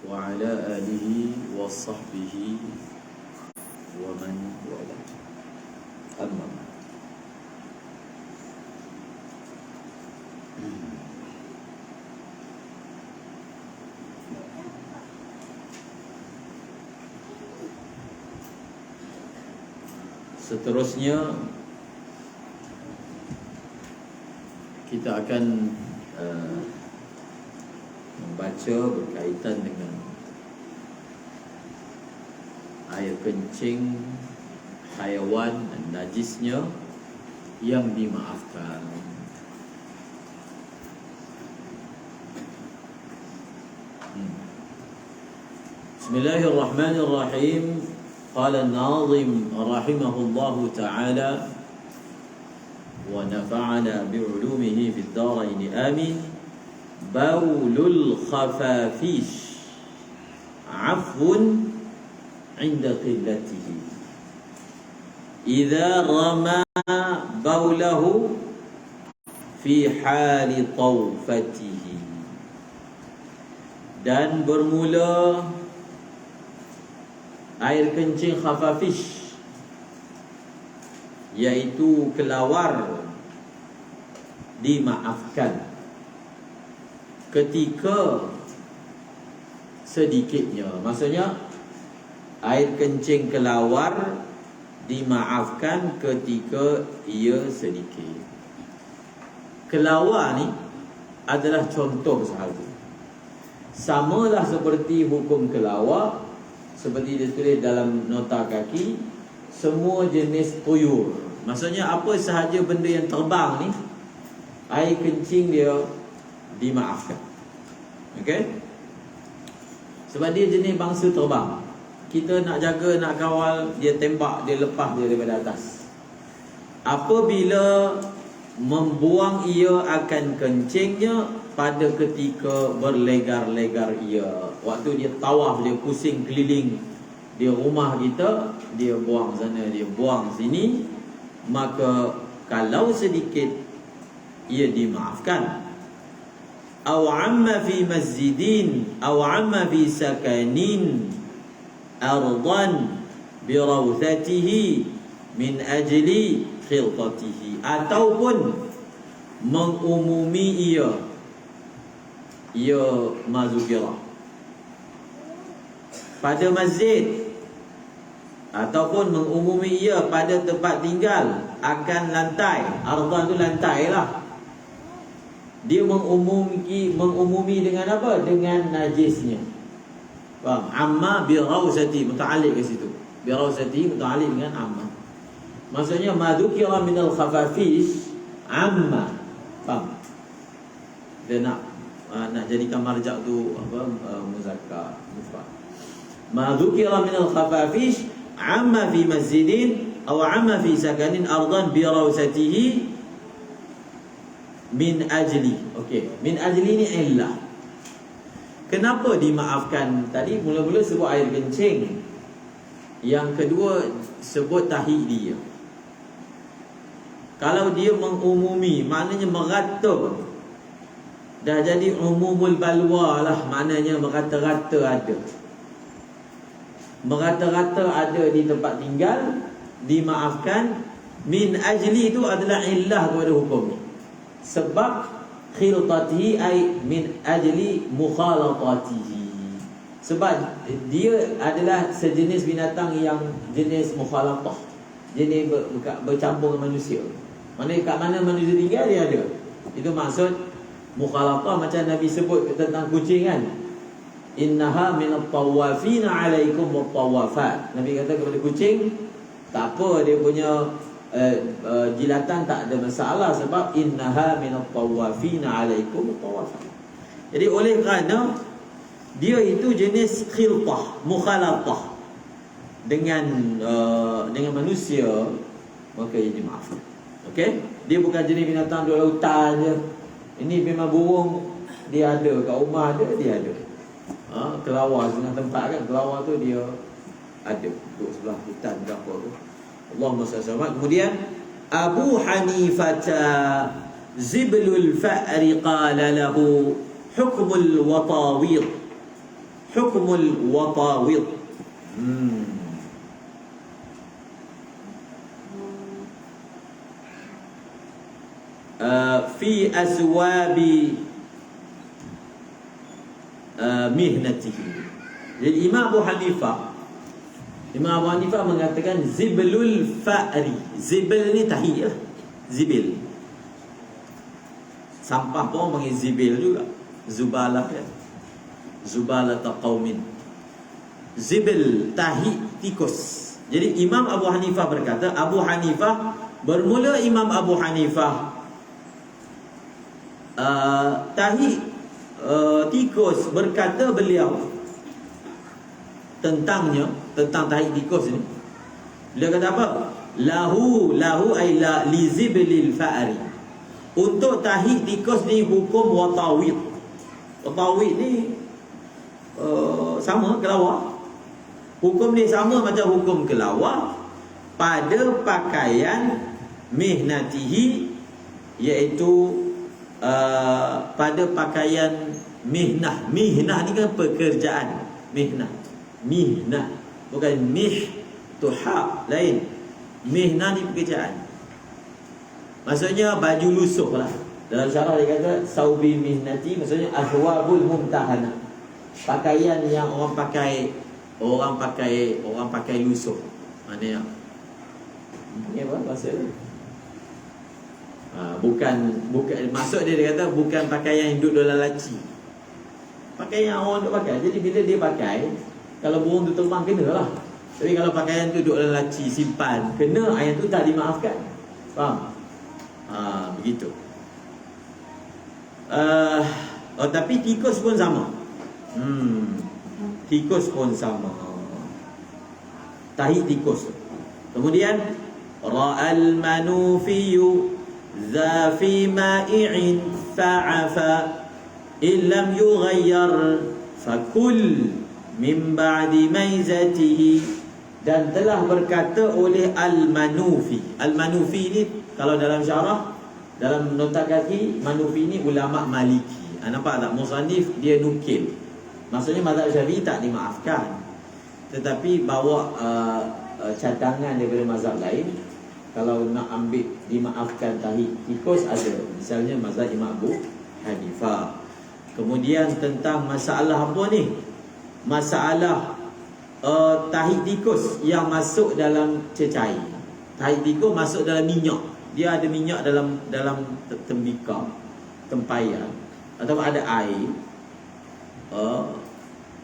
وعلى آله وصحبه ومن والاه. أما بعد. Seterusnya kita akan membaca berkaitan dengan air kencing haiwan dan najisnya yang dimaafkan. Bismillahirrahmanirrahim. Qala an-nazim rahimahullahu ta'ala wa nafa'ana bi'ulumihi fid dharain amin. Baulul khafafish afwun 'inda qillatihi idza rama baulahu fi hali tawfatihi. Dan bermula air kencing khafafish, iaitu kelawar, dimaafkan ketika sedikitnya. Maksudnya air kencing kelawar dimaafkan ketika ia sedikit. Kelawar ni adalah contoh sahaja. Samalah seperti hukum kelawar, seperti ditulis dalam nota kaki, semua jenis tuyur. Maksudnya apa sahaja benda yang terbang ni, air kencing dia dimaafkan. Okey? Sebab dia jenis bangsa terbang. Kita nak jaga, nak kawal, dia tembak, dia lepas dia daripada atas. Apabila membuang ia akan kencingnya pada ketika berlegar-legar ia. Waktu dia tawaf, dia pusing keliling di rumah kita, dia buang sana, dia buang sini, maka kalau sedikit ia dimaafkan. Aw amma fi masjidin aw amma fi sakanin ardan bi rawthatihi min ajli khilqatihi, ataupun mengumumi ia mazukirah pada masjid, ataupun mengumumi ia pada tempat tinggal akan lantai. Ardan tu lantai lah. Dia mengumumi dengan apa? Dengan najisnya. Faham? Amma bi rawsati, muta'alliq ke situ. Bi rawsati muta'alliq dengan amma. Maksudnya madzukira minal khafafish amma. Faham? Dia nak jadikan marja' tu apa? Muzakkar, mufrad. Ma dzukira min al-khafafish amma fi masjidin aw amma fi sakanin ardan bi rawsatihi min ajli. Okey, min ajli ni illah. Kenapa dimaafkan? Tadi mula-mula sebut air kencing, yang kedua sebut tahliyah. Kalau dia mengumumi, maknanya merata, dah jadi umumul balwa lah, maknanya merata-rata ada. Merata-rata ada di tempat tinggal, dimaafkan. Min ajli itu adalah illah kepada hukum ni. Sebab khilqatihi ay min ajli mukhalatatihi. Sebab dia adalah sejenis binatang yang jenis mukhalatah, jenis bercampur dengan manusia. Maksudnya kat mana manusia tinggal dia ada. Itu maksud mukhalatah. Macam Nabi sebut tentang kucing kan, innaha minat tawafina alaikum wa tawafat. Nabi kata kepada kucing, tak apa dia punya jilatan tak ada masalah, sebab innaha minat tawafina alaikum wa tawafat. Jadi oleh kerana dia itu jenis khilqah, mukhalatah dengan manusia, maka ia dimaafkan. Okey? Dia bukan jenis binatang duduk lautan je. Ini memang burung, dia ada kat rumah dia ada. Kelawar setengah tempat kan, kelawar tu dia ada duduk sebelah hutan ke apa tu. Allahumma salli. Kemudian Abu Hanifah Ziblul Fa'ri qala lahu hukmul watawid hukmul watawid. Fi aswabi mihnatihi. Jadi Imam Abu Hanifah mengatakan ziblul fa'ri. Zibl ni tahi lah. Zibil. Sampah pun panggil zibil juga. Zubalah ya. Zubalah qaumin. Zibil, tahi, tikus. Jadi Imam Abu Hanifah berkata, bermula Imam Abu Hanifah tahi tikus, berkata beliau tentang tahi tikus ni. Beliau kata apa? Lahu ay la li ziblil fa'ri. Untuk tahi tikus ni hukum watawid. Watawid ni sama kelawar. Hukum ni sama macam hukum kelawar pada pakaian mihnatihi, iaitu pada pakaian mihnah. Mihnah ni kan pekerjaan. Mihnah bukan tuhab, lain. Mihnah ni pekerjaan. Maksudnya baju lusuh lah. Dalam syarah dia kata saubi mihnati, maksudnya ahwabul mumtahana. Pakaian yang orang pakai lusuh. Maknanya ini apa bahasa dia? Bukan maksud dia kata bukan pakaian yang duduk dalam laci. Pakaian yang orang duduk pakai. Jadi bila dia pakai, kalau burung tu terbang kena lah. Tapi kalau pakaian tu duduk dalam laci, simpan, kena, ayat tu tak dimaafkan. Faham? Begitu. Tapi tikus pun sama. Tikus pun sama. Tahi tikus. Kemudian ra'al manufiyu za fi ma'i'in fa'afa illam yughayyar fakul min ba'di maizatihi. Dan telah berkata oleh al-manufi. Al-manufi ni kalau dalam syarah, dalam nota kaki, manufi ni ulama Maliki. Nampak tak? Musannif dia nukil. Maksudnya mazhab Syafi'i tak dimaafkan, tetapi bawa cadangan daripada mazhab lain. Kalau nak ambil dimaafkan tahi tikus ada. Misalnya mazhab Imam Abu Hanifah. Kemudian tentang masalah apa ni? Masalah tahi tikus yang masuk dalam cecair. Tahi tikus masuk dalam minyak. Dia ada minyak dalam tembikar, tempayan, atau ada air,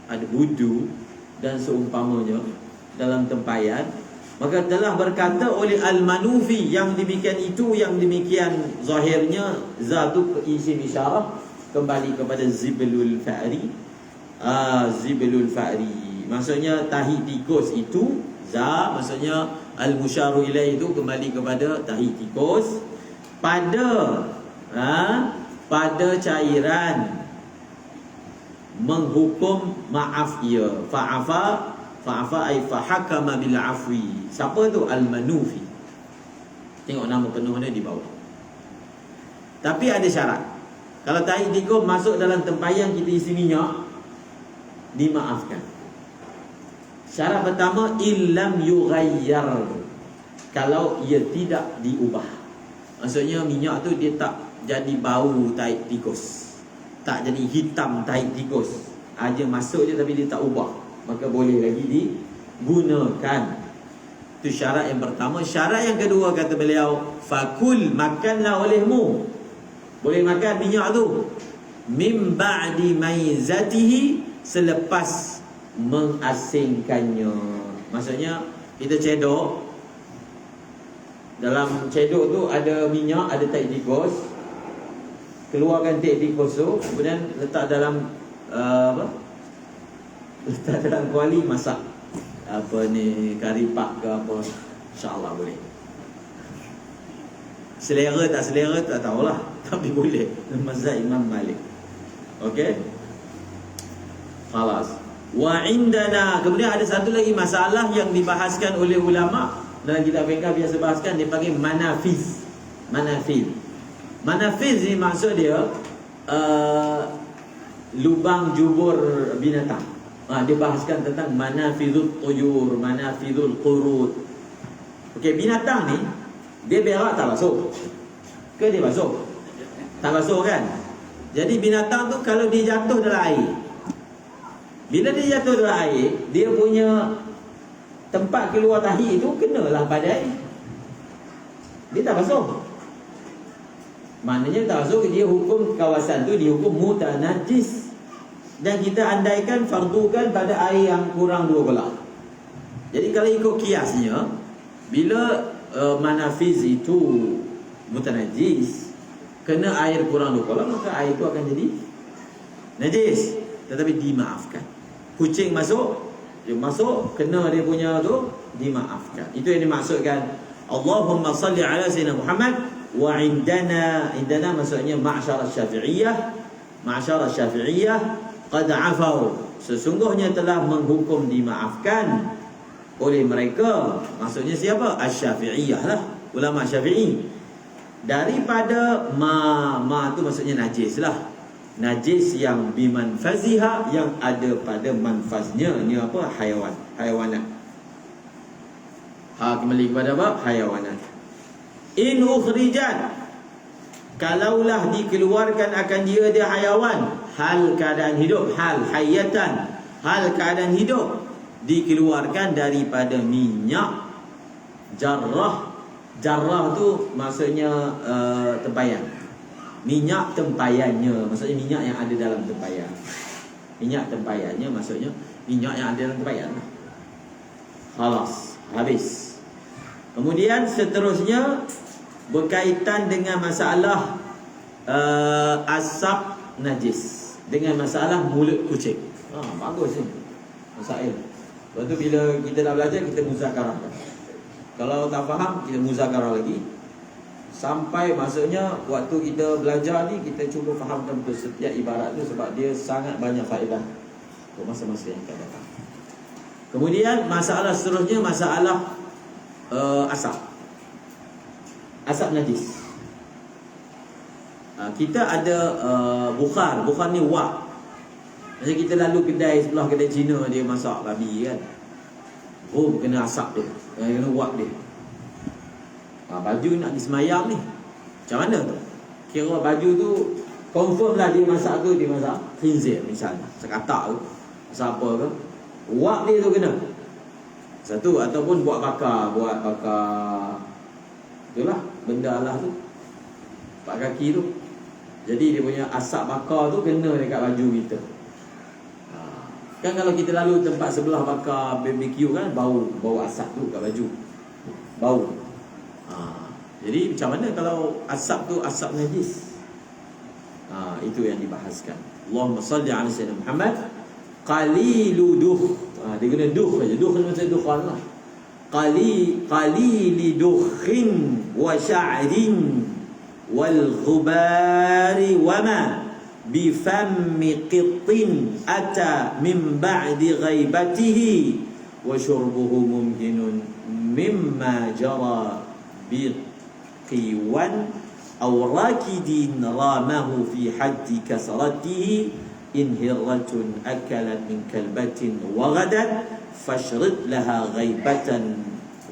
ada wudu dan seumpamanya dalam tempayan. Maka telah berkata oleh al-manufi, yang demikian itu, yang demikian zahirnya zatu isim isyarah kembali kepada ziblul fa'ri. Ziblul fa'ri maksudnya tahi tikus itu, maksudnya al-musyaru ilaih itu kembali kepada tahi tikus pada cairan menghukum maaf ia. Fa'afa ay fahakama bil afwi. Siapa tu? Al-manufi. Tengok nama penuhnya di bawah. Tapi ada syarat. Kalau tahi tikus masuk dalam tempayan kita isi minyak, dimaafkan. Syarat pertama, illam yughayyar, kalau ia tidak diubah. Maksudnya minyak tu dia tak jadi bau tahi tikus, tak jadi hitam tahi tikus, aja masuk je tapi dia tak ubah, maka boleh lagi digunakan. Itu syarat yang pertama. Syarat yang kedua kata beliau, fakul, makanlah olehmu, boleh makan minyak tu, mim ba'di maizatihi, selepas mengasingkannya. Maksudnya kita cedok, dalam cedok tu ada minyak, ada tahi tikus, keluarkan tahi tikus tu, kemudian letak dalam letak dalam kuali, masak kari pak ke apa, insya-Allah boleh. Selera tak selera tak tahulah, tapi boleh. Mazhab Imam Malik. Okey, khalas. Wa indana, kemudian ada satu lagi masalah yang dibahaskan oleh ulama dalam kitab fiqh biasa bahaskan, dia panggil manafiz. Manafiz ni maksud dia lubang jubur binatang. Dia bahaskan tentang manafidul tuyur, manafidul qurud. Okey, binatang ni dia berak tak basuh? Ke dia basuh? Tak basuh kan? Jadi binatang tu kalau dia jatuh dalam air, bila dia jatuh dalam air, dia punya tempat keluar tahi tu kenalah pada air. Dia tak basuh. Maknanya tak basuh, dia hukum kawasan tu dihukum mutanajis. Dan kita andaikan fardukan pada air yang kurang 2 kolah. Jadi kalau ikut kiasnya, bila manafiz itu mutanajis, kena air kurang 2 kolah, maka air itu akan jadi najis. Tetapi dimaafkan. Kucing masuk, dia masuk, kena dia punya tu, dimaafkan. Itu yang dimaksudkan Allahumma salli ala sayyidina Muhammad wa indana maksudnya ma'syarah syafi'iyah qad afau, sesungguhnya telah menghukum dimaafkan oleh mereka. Maksudnya siapa? Asy-Syafi'iyah lah, ulama Syafi'i. Daripada ma tu maksudnya najis lah. Najis yang bimanfaziha, yang ada pada manfaznya. Ni apa? Hayawanat. Kembali kepada apa? Hayawanat. In ukhrijat, kalaulah dikeluarkan akan dia hayawan, hal keadaan hidup, hal hayatan, hal keadaan hidup, dikeluarkan daripada minyak jarrah. Jarrah tu maksudnya tempayan. Minyak tempayannya, maksudnya minyak yang ada dalam tempayan. Minyak tempayannya maksudnya minyak yang ada dalam tempayan. Khalas, habis. Kemudian seterusnya berkaitan dengan masalah asap najis, dengan masalah mulut kucing. Bagus ni masail. Lepas tu bila kita dah belajar, kita muzakarah. Kalau tak faham, kita muzakarah lagi. Sampai maksudnya waktu kita belajar ni, kita cuba fahamkan betul setiap ibarat tu, sebab dia sangat banyak faedah untuk masa-masa yang akan datang. Kemudian masalah seterusnya, masalah asap. Asap najis. Kita ada bukhar. Bukhar ni wak. Macam kita lalu kedai sebelah kedai Cina, dia masak babi kan, kena asap dia, kena wak dia. Baju nak disemayang ni, macam mana tu? Kira baju tu confirm lah dia masak tu, dia masak khinzir misalnya, sekatak tu, masak apa ke, wak dia tu kena satu. Ataupun buat bakar itulah benda lah tu, pak kaki tu. Jadi dia punya asap bakar tu kena dekat baju kita. Kan kalau kita lalu tempat sebelah bakar BBQ kan, bau asap tu kat baju, bau. Jadi macam mana kalau asap tu asap najis? Itu yang dibahaskan. Allahumma salli ala sayyidina Muhammad. Qalilu duh. Dia guna duh saja. Duh ni macam dukhan lah. Qalili dukhin wa sya'rin wal ghubari wa ma bi fammi qittin ata min ba'di ghaibatihi wa syurbuhu mumkinun mimma jara bi qiwan aw rakidin ramahu fi haddi kasratihi in hirratun akalat min kalbatin wa ghadat fashrid laha ghaibatan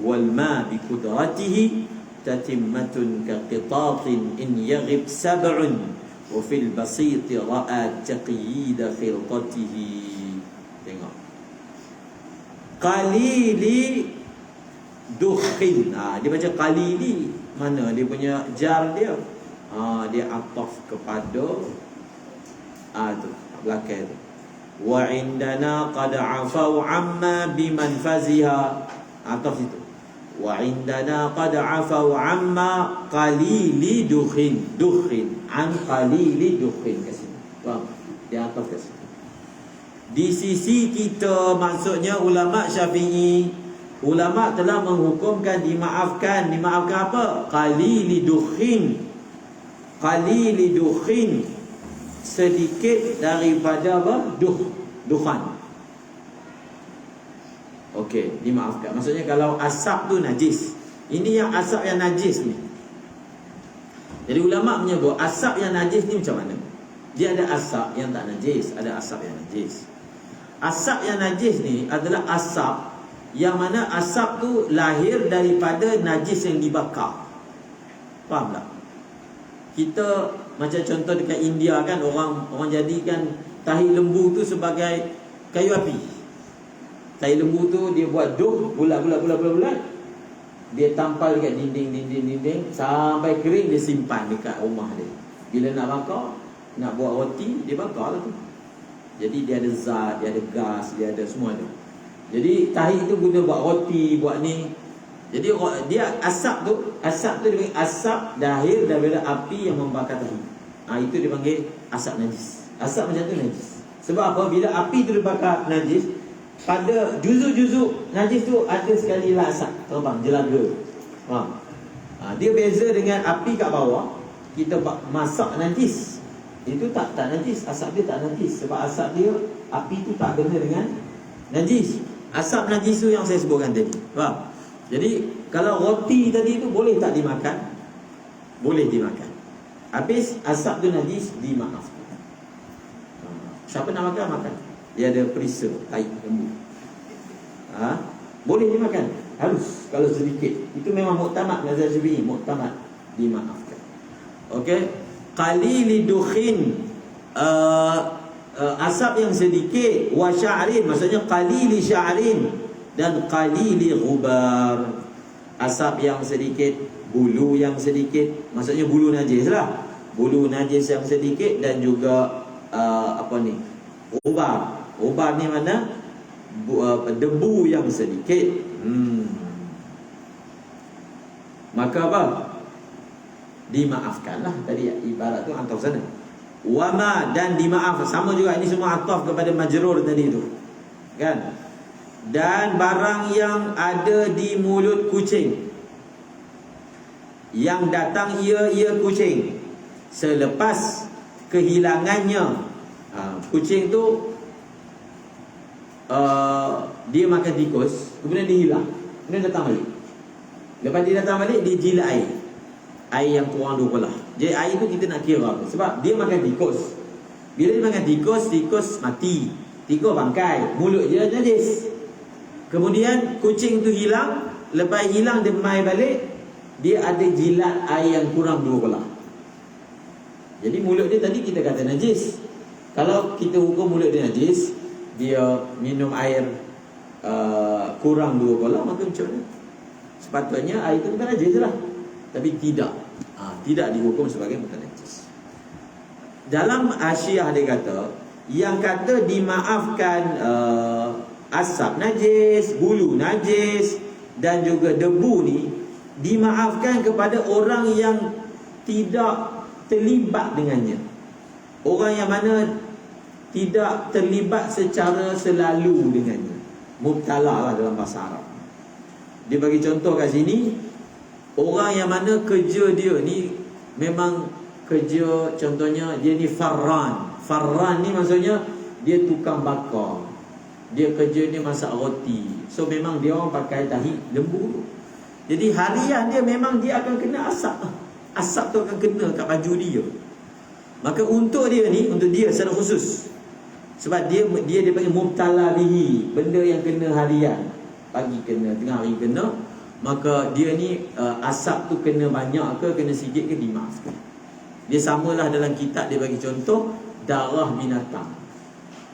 wal ma bi qudratihi tatimmatun ka qitatin in yaghib sab'un wa fil basit ra'a taqyid khilqatihi. Tengok, qalili dukhin. Dia baca qalili, mana dia punya jar dia? Dia ataf kepada tu belakang tu. Wa indana qad afau amma bimanfaziha. Ataf itu. Wa indana qad afau amma qalili dukhin. Dukhin an qalili dukhin kat sini. Faham? Dia ataf kat sini. Di sisi kita, maksudnya ulama Syafi'i, ulama telah menghukumkan dimaafkan. Dimaafkan apa? Qalili dukhin. Qalili dukhin, sedikit daripada apa? Dukhan. Okey, dimaafkan. Maksudnya kalau asap tu najis, ini yang asap yang najis ni. Jadi ulama menyebut asap yang najis ni macam mana? Dia ada asap yang tak najis, ada asap yang najis. Asap yang najis ni adalah asap yang mana asap tu lahir daripada najis yang dibakar. Faham tak? Kita macam contoh dekat India kan, orang jadikan tahi lembu tu sebagai kayu api. Tahi lembu tu dia buat dom bulat, dia tampal dekat dinding sampai kering, dia simpan dekat rumah dia. Bila nak bakar, nak buat roti, dia bakar lah tu. Jadi dia ada zat, dia ada gas, dia ada semua tu. Jadi tahi tu guna buat roti, buat ni. Jadi dia asap tu dia panggil asap lahir daripada api yang membakar tahi. Itu dipanggil asap najis. Asap macam tu najis. Sebab apa? Bila api tu dibakar najis, pada juzuk-juzuk najis tu ada sekali lah asap terbang, jelaga. Faham? Dia beza dengan api kat bawah. Kita masak najis, itu tak najis, asap dia tak najis. Sebab asap dia, api tu tak kena dengan najis. Asap najis tu yang saya sebutkan tadi. Faham? Jadi kalau roti tadi tu boleh tak dimakan? Boleh dimakan. Habis asap tu najis, dimaafkan. Siapa nak makan, makan. Dia ada perisa, tahi lembu. Boleh dimakan, harus. Kalau sedikit, itu memang muktamad mazhab Syafi'i, muktamad, dimaafkan. Okey. Qalili dukhin, asap yang sedikit, wa sya'rin, maksudnya qalili sya'rin dan qalili ghubar. Asap yang sedikit, bulu yang sedikit, maksudnya bulu najis lah. Bulu najis yang sedikit dan juga ghubar. Ghubar ni mana? Debu yang sedikit. Maka apa? Dimaafkanlah. Tadi ibarat tu ataf sana. Wama, dan dimaaf. Sama juga, ini semua ataf kepada majrur tadi tu, kan? Dan barang yang ada di mulut kucing, yang datang ia kucing selepas kehilangannya. Kucing tu dia makan tikus, kemudian dia hilang, kemudian datang balik. Lepas dia datang balik, dia jilat air yang kurang 2 bola. Jadi air tu kita nak kira, sebab dia makan tikus. Bila dia makan tikus mati, tikus bangkai, mulut dia najis. Kemudian kucing tu hilang. Lepas hilang, dia mai balik, dia ada jilat air yang kurang 2 bola. Jadi mulut dia tadi kita kata najis. Kalau kita hukum mulut dia najis, dia minum air kurang 2 bola, maka macam mana? Sepatutnya air itu bukan najis lah. Tapi tidak, tidak dihukum sebagai bukan najis. Dalam Asyiah dia kata, yang kata dimaafkan asap najis, bulu najis dan juga debu ni, dimaafkan kepada orang yang tidak terlibat dengannya. Orang yang mana tidak terlibat secara selalu dengannya. Mubtala lah dalam bahasa Arab. Dia bagi contoh kat sini, orang yang mana kerja dia ni memang kerja, contohnya dia ni farran. Farran ni maksudnya dia tukang bakar, dia kerja ni masak roti. So memang dia orang pakai tahi lembu. Jadi harian dia memang dia akan kena asap. Asap tu akan kena kat baju dia. Maka untuk dia ni, untuk dia secara khusus, sebab dia panggil mubtala bihi, benda yang kena harian, pagi kena, tengah hari kena, maka dia ni asap tu kena banyak ke kena sikit ke, dimaafkan. Dia samalah dalam kitab dia bagi contoh darah binatang.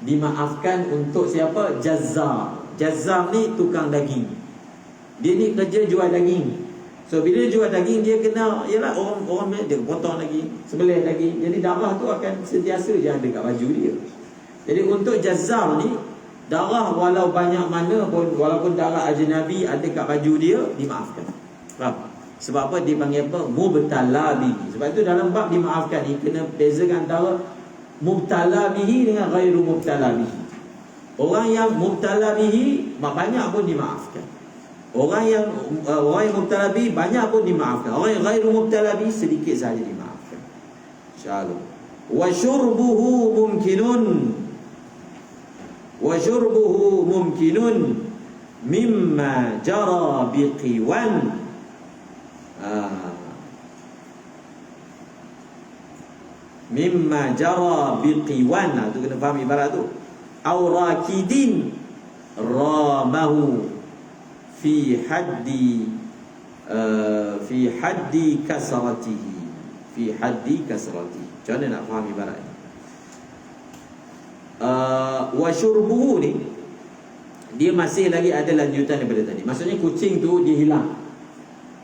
Dimaafkan untuk siapa? Jazzar. Jazzar ni tukang daging. Dia ni kerja jual daging. So bila dia jual daging, dia kena, yalah, orang dia potong daging, sembelih daging. Jadi darah tu akan sentiasa je ada kat baju dia. Jadi untuk jazzar ni, darah walau banyak mana pun, walaupun darah ajnabi ada kat baju dia, dimaafkan. Faham? Sebab apa? Dia panggil apa? Mubtala bihi. Sebab itu dalam bab dimaafkan ni kena bezakan antara mubtala bihi dengan ghairu mubtala bihi. Orang yang mubtala bihi banyak pun dimaafkan. Orang yang mubtala bihi banyak pun dimaafkan. Orang yang ghairu mubtala bihi sedikit saja dimaafkan. Insyaallah. Wa syurbuhu mumkinun. Wa syurbuhu mumkinun mimma jara biqiwan. Mimma jara biqiwan. Tu kena faham ibarat tu. au rakidin ramahu fi haddi kasratihi, fi haddi kasratihi. Macam mana nak faham ibarat ni? Wa syurbuhu ni dia masih lagi ada lanjutan daripada tadi. Maksudnya kucing tu dia hilang.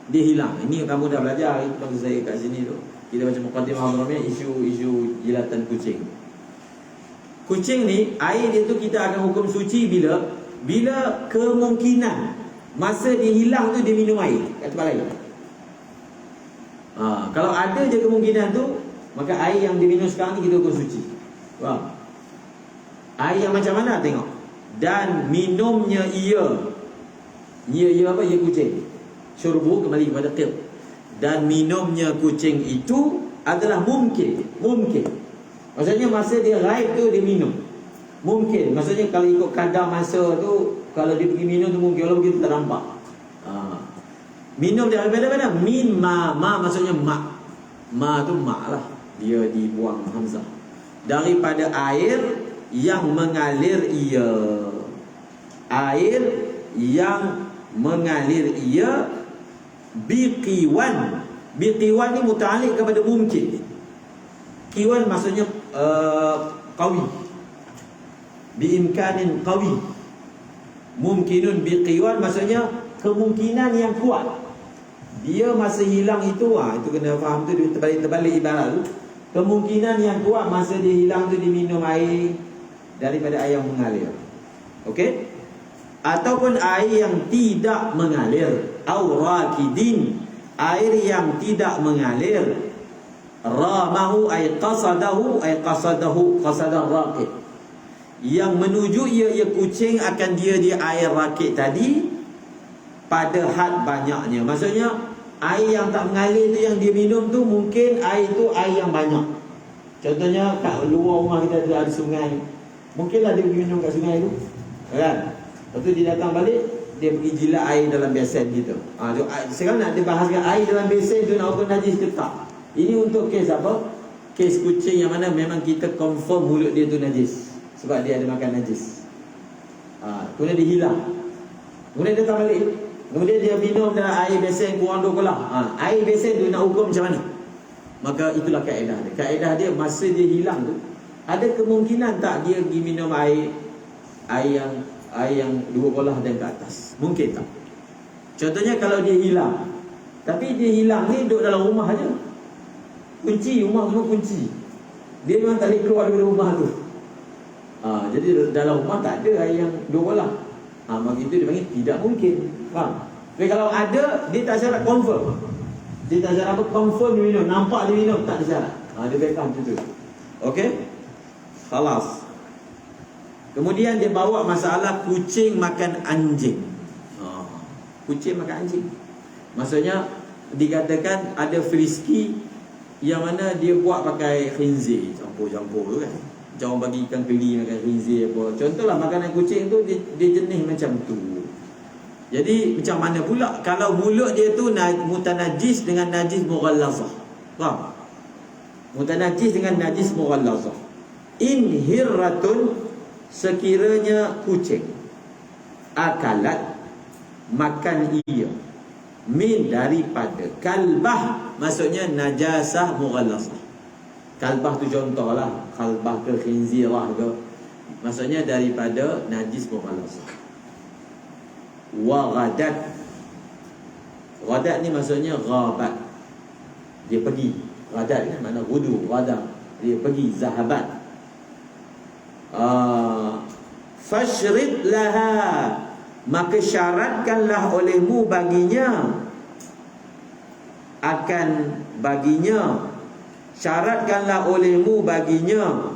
Ini kamu dah belajar waktu saya kat sini tu. Kita baca muqaddimah Hadramiyah isu jilatan kucing. Kucing ni air dia tu kita akan hukum suci bila kemungkinan masa dia hilang tu dia minum air kat tempat lain. Kalau ada je kemungkinan tu, maka air yang dia minum sekarang ni kita hukum suci. Faham? Air yang macam mana tengok. Dan minumnya ia apa? Ia kucing. Syurbu kembali kepada qil. Dan minumnya kucing itu adalah mungkin. Maksudnya masa dia raib tu dia minum. Mungkin. Maksudnya kalau ikut kadar masa tu, kalau dia pergi minum tu mungkin, kalau kita tak nampak. Minum daripada mana? Min ma maksudnya mak. Ma tu mak lah. Dia dibuang hamzah. Daripada air yang mengalir ia. Air yang mengalir ia biqiwan. Biqiwan ni muta'alliq kepada mungkin. Qiwan maksudnya qawi. Biimkanin qawi. Mungkinun biqiwan maksudnya kemungkinan yang kuat. Dia masa hilang itu, itu kena faham tu, dia terbalik ibarat tu. Kemungkinan yang kuat masa dia hilang tu diminum air daripada air yang mengalir. Okey? Ataupun air yang tidak mengalir, au rakidin, air yang tidak mengalir, ramahu ay qasadahu qasadah raqid, yang menuju ia kucing akan dia air rakid tadi pada had banyaknya. Maksudnya air yang tak mengalir tu yang dia minum tu mungkin air tu air yang banyak. Contohnya kat luar rumah kita ada sungai, mungkinlah dia pergi minum kat sungai tu, kan? Lepas tu dia datang balik, dia pergi jilat air dalam besen gitu. Sekarang nak dibahaskan air dalam besen tu nak hukum najis ke tak? Ini untuk kes apa? Kes kucing yang mana memang kita confirm mulut dia tu najis sebab dia ada makan najis. Kemudian dia hilang, kemudian dia datang balik, kemudian dia minum dalam air besen kurang 2 kolah. Air besen tu nak hukum macam mana? Maka itulah kaedah dia. Kaedah dia masa dia hilang tu, ada kemungkinan tak dia pergi minum air yang 2 kolah dan ke atas? Mungkin tak? Contohnya kalau dia hilang, tapi dia hilang ni duduk dalam rumah aja. Kunci rumah semua kunci. Dia memang tak boleh keluar dari rumah tu. Jadi dalam rumah tak ada air yang 2 kolah. Maka itu dia panggil tidak mungkin. Faham? Tapi kalau ada, dia tak syarat confirm. Dia tak syarat apa? Confirm dia minum, nampak dia minum, tak ada syarat. Dia background macam tu. Okey? Khalas. Kemudian dia bawa masalah kucing makan anjing. Kucing makan anjing. Maksudnya dikatakan ada frisky yang mana dia buat pakai khinzir, campur-campur tu kan. Macam orang bagi ikan keli makan khinzir apa. Contohlah makanan kucing tu dia jenis macam tu. Jadi macam mana pula kalau mulut dia tu mutanajis dengan najis mughallazah. Faham? Mutanajis dengan najis mughallazah. In hirratun, sekiranya kucing akalat makan ia, min daripada kalbah, maksudnya najasah mughallazah. Kalbah tu contohlah, kalbah ke khinzirah ke, maksudnya daripada najis mughallazah. Wa ghadat, ghadat ni maksudnya ghabat, dia pergi. Ghadat kan makna ghudu, ghadat, dia pergi, zahabat. Fashrid laha, maka syaratkanlah olehmu baginya, akan baginya, syaratkanlah olehmu baginya,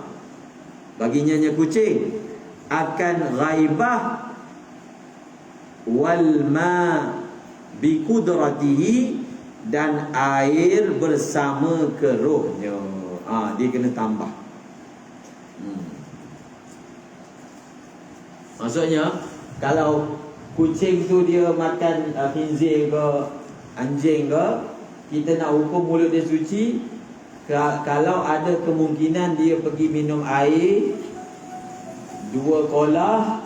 baginya kucing, akan ghaibah wal ma bi qudratihi, dan air bersama keruhnya. Dia kena tambah. Maksudnya kalau kucing tu dia makan khinzir ke anjing ke, kita nak hukum mulut dia suci kalau ada kemungkinan dia pergi minum air 2 kolah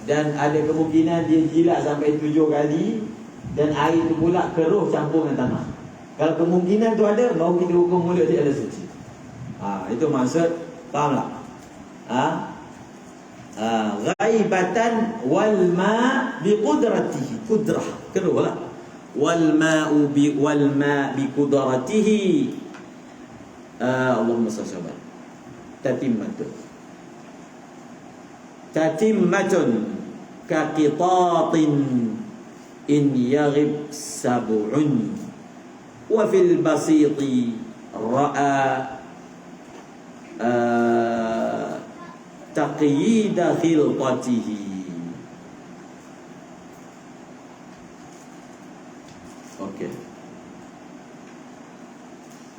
dan ada kemungkinan dia jilat sampai 7 kali dan air itu pula keruh campur dengan tanah. Kalau kemungkinan tu ada, baru kita hukum mulut dia ada suci. Itu maksud, faham tak? Ghaibatan wal ma bi qudratihi, qudrah keruh lah. Wal ma'u bi qudratihi. Allahumma salli ala tatimmatun ka qitatin in yaghib sab'un wa fil basiti ra'a taqyida khilqatihi. Okey,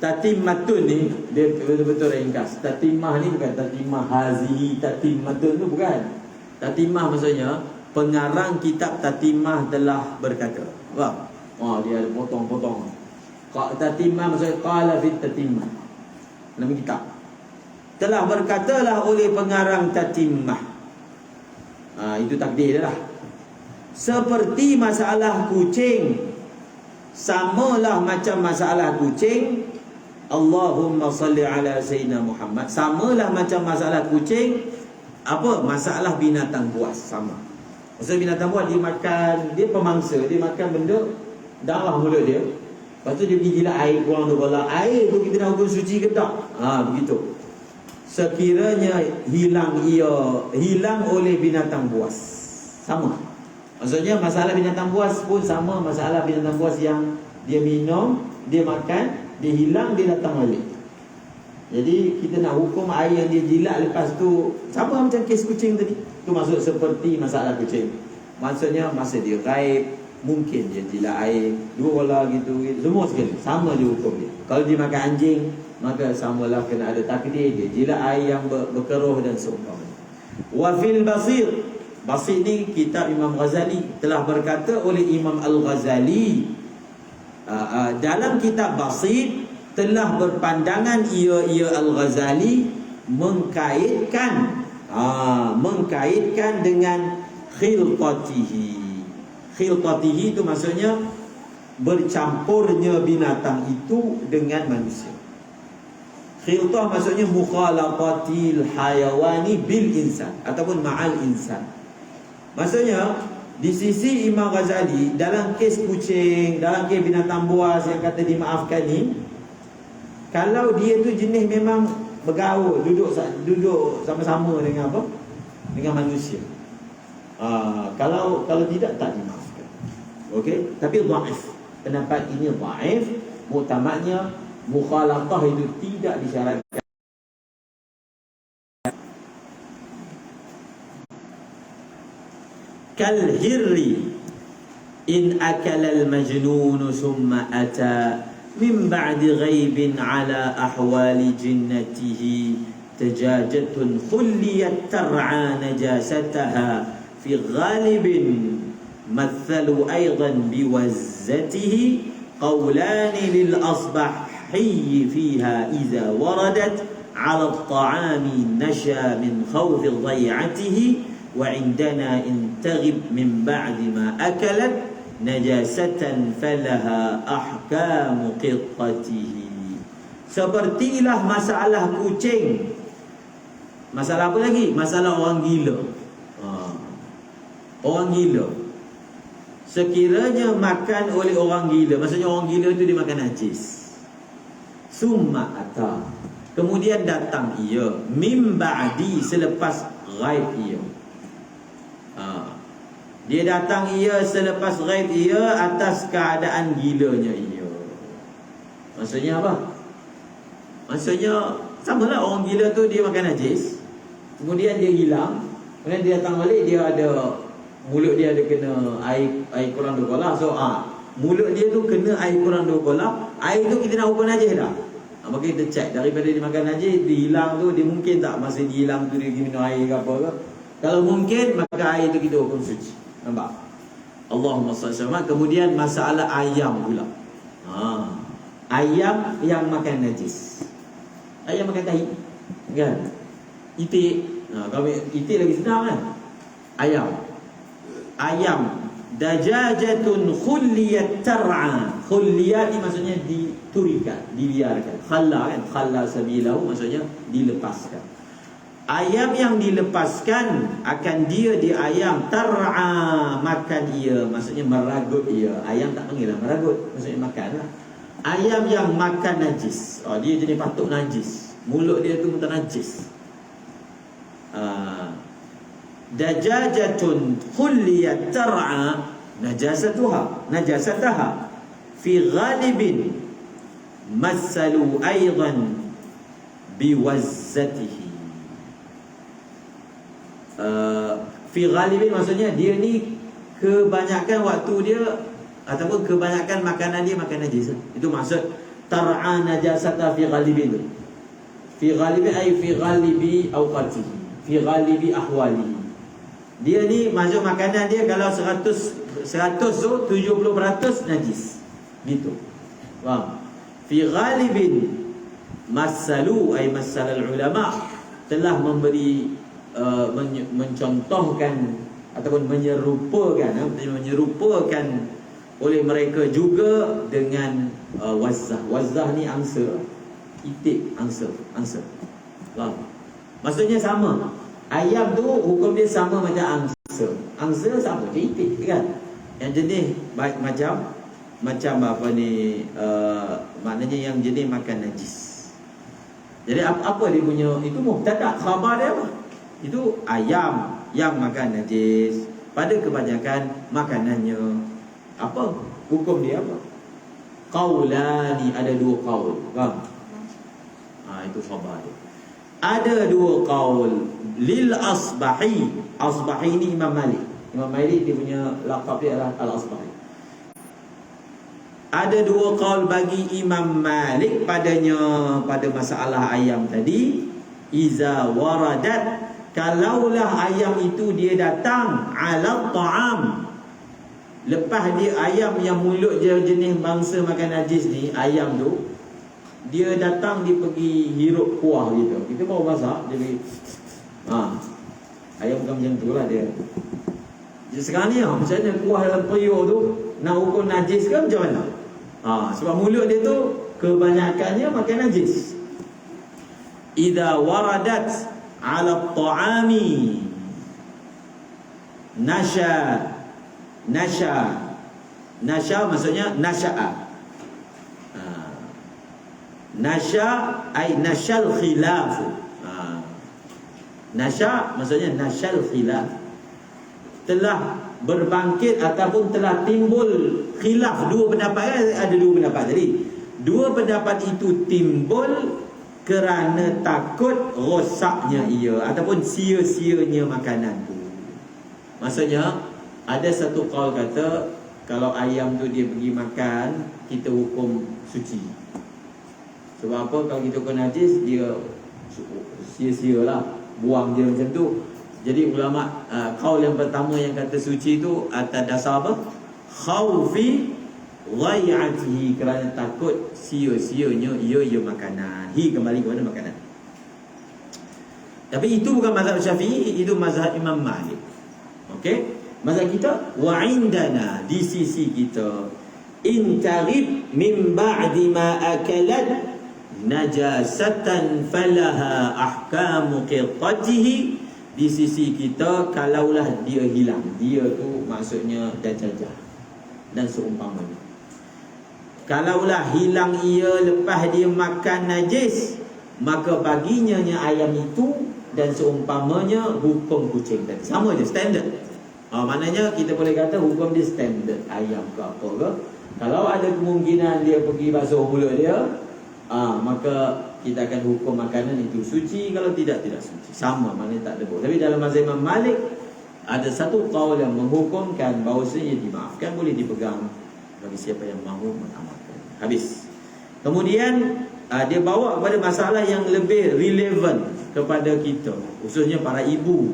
tatimmatun ni dia betul-betul ringkas. Tatimah ni bukan tatimah hazihi, tatimmatun tu bukan. Tatimah maksudnya pengarang kitab tatimah telah berkata. Faham? Dia ada potong-potong. Tatimah maksudnya qala fit tatimah, nama kitab. Telah berkatalah oleh pengarang tatimah. Itu takdir dia lah. Seperti masalah kucing, samalah macam masalah kucing. Allahumma salli ala Sayyidina Muhammad. Samalah macam masalah kucing. Apa? Masalah binatang buas. Sama. Maksudnya binatang buas dia makan, dia pemangsa, dia makan benda darah mulut dia. Lepas tu dia pergi jilat air kurang tu. Kalau air tu kita nak hukum suci ke tak? Begitu. Sekiranya hilang oleh binatang buas. Sama. Maksudnya masalah binatang buas pun sama masalah binatang buas yang dia minum, dia makan, dia hilang, dia datang balik. Jadi kita nak hukum air yang dia jilat lepas tu sama macam kes kucing tadi. Itu maksud seperti masalah kucing. Maksudnya masa dia gaib, mungkin dia jilat air 2 bola gitu, semua sekali sama je hukum dia. Kalau dia makan anjing, maka samalah kena ada takdir dia jilat air yang berkeruh dan seumpamanya. Wa fil basir, basir ni kitab Imam Ghazali. Telah berkata oleh Imam Al-Ghazali dalam kitab Basir, telah berpandangan ia Al-Ghazali mengkaitkan dengan khilqatihi. Khilqatihi itu maksudnya bercampurnya binatang itu dengan manusia. Khilqah maksudnya mukhalaqatil hayawani bil insan ataupun ma'al insan. Maksudnya di sisi Imam Ghazali, dalam kes kucing, dalam kes binatang buas yang kata dimaafkan ni, kalau dia tu jenis memang bergaul, duduk sama-sama dengan apa? Dengan manusia. Kalau tidak, tak dimaafkan. Okey, tapi dhaif. Pendapat ini dhaif. Muktamadnya mukhalafah itu tidak disyaratkan. Kal hirri in akala al majnun thumma ata min ba'di ghaibin ala ahwali jinnatihi tajajatun khulliyat tar'a najasataha fi ghalibin mathalu aydan biwazzatihi qawlani lil asbahi fiha idha waradat ala at-ta'ami nasha min khawfi dhay'atihi wa indana in taghib min ba'di ma akalat najasatan falaha ahkamu qittatihi. Sepertilah masalah kucing. Masalah apa lagi? Masalah orang gila. Orang gila, sekiranya makan oleh orang gila, maksudnya orang gila itu dia makan najis. Summa ata, kemudian datang ia, mim ba'di, selepas ghaib ia. Dia datang ia selepas ghaib ia atas keadaan gilanya ia. Maksudnya apa? Maksudnya samalah orang gila tu dia makan najis, kemudian dia hilang, kemudian dia datang balik, dia ada mulut dia ada kena air kurang 2 kolah. So mulut dia tu kena air kurang 2 kolah. Air tu kita nak hukum najis dah. Maka kita cek daripada dia makan najis, dia hilang tu, dia mungkin tak masa dia hilang tu dia pergi minum air ke apa ke. Kalau mungkin, maka air tu kita hukum suci. Nampak? Allahumma salli alaihi wasallam. Kemudian masalah ayam pula. Ayam yang makan najis. Ayam makan tahi, kan? Itik, Kalau itik lagi senang kan. Ayam. Dajajatun khulliyat tar'a. Khulliyat ni maksudnya diturikan, dibiarkan. Khalla kan, khalla sabilahu maksudnya dilepaskan. Ayam yang dilepaskan akan dia di ayam tar'a, makan ia, maksudnya meragut ia. Ayam tak panggil lah meragut, maksudnya makan lah. Ayam yang makan najis, dia jenis patuk najis, mulut dia tu muntah najis. Dajajatun khulliyat tar'a najasataha fi ghalibin massalu aidan biwazzatihi. Fi ghalibin maksudnya dia ni kebanyakan waktu dia ataupun kebanyakan makanan dia makan najis. Itu maksud tar'a najasata fi ghalibin. Fi ghalibin ay fi ghalibi awqatihi, fi ghalibi ahwalihi. Dia ni masuk makanan dia kalau 100 tu 70% najis. Gitu. Faham? Fi ghalibin masalu ay masalal ulama telah memberi mencontohkan ataupun menyerupakan oleh mereka juga dengan wazzah. Wazzah ni angsa, itik angsa. Faham? Maksudnya sama. Ayam tu hukum dia sama macam angsa. Angsa sama macam itik kan. Yang jenis macam apa ni, maknanya yang jenis makan najis. Jadi apa dia punya itu mubtada, khabar dia apa? Itu ayam yang makan najis. Pada kebanyakan makanannya apa? Hukum dia apa? Qaulani, ada dua qaul. Faham? Itu khabar dia. Ada dua qaul lil Asbahi. Asbahi ni Imam Malik. Imam Malik dia punya laqab dia adalah Al-Asbahi. Ada dua qaul bagi Imam Malik padanya pada masalah ayam tadi. Iza waradat, kalaulah ayam itu dia datang ala ta'am, lepas dia ayam yang mulut dia jenis bangsa makan najis ni, ayam tu dia datang, dia pergi hirup kuah gitu. Kita baru masak, dia pergi ayam bukan macam tu lah dia. Jadi sekarang ni macam mana kuah dalam periuk tu nak ukur najis ke macam mana? Sebab mulut dia tu kebanyakannya makan najis. Idza waradat ala ta'ami nasha maksudnya nasha'a. Nasha ay nashal khilaf. Nasha maksudnya nashal khilaf, telah berbangkit ataupun telah timbul khilaf, dua pendapat. Ada dua pendapat tadi. Dua pendapat itu timbul kerana takut rosaknya ia ataupun sia-sianya makanan tu. Maksudnya ada satu qaul kata kalau ayam tu dia pergi makan, kita hukum suci. Sebab apa? Kalau kita hukum najis, dia sia-sialah, buang dia macam tu. Jadi ulama qaul yang pertama yang kata suci tu atas dasar apa? Khaufi dhai'atihi, kerana takut sia-sianya ia makanan. Kembali kepada makanan. Tapi itu bukan mazhab Syafi'i, itu mazhab Imam Malik. Okey? Mazhab kita wa indana, di sisi kita, in tarib min ba'di ma akalat najasatan falaha ahkamu qitatihi. Di sisi kita, kalaulah dia hilang, dia tu maksudnya dajajah dan seumpamanya. Kalaulah hilang ia lepas dia makan najis, maka baginya ayam itu dan seumpamanya hukum kucing tadi. Sama je, standard. Maknanya kita boleh kata hukum dia standard, ayam ke apa ke. Kalau ada kemungkinan dia pergi basuh mulut dia, maka kita akan hukum makanan itu suci. Kalau tidak suci. Sama, maknanya tak ada boleh. Tapi dalam mazhab Imam Malik ada satu qaul yang menghukumkan bahawasanya dimaafkan, boleh dipegang bagi siapa yang mahu mengamalkan. Habis. Kemudian dia bawa kepada masalah yang lebih relevan kepada kita, khususnya para ibu,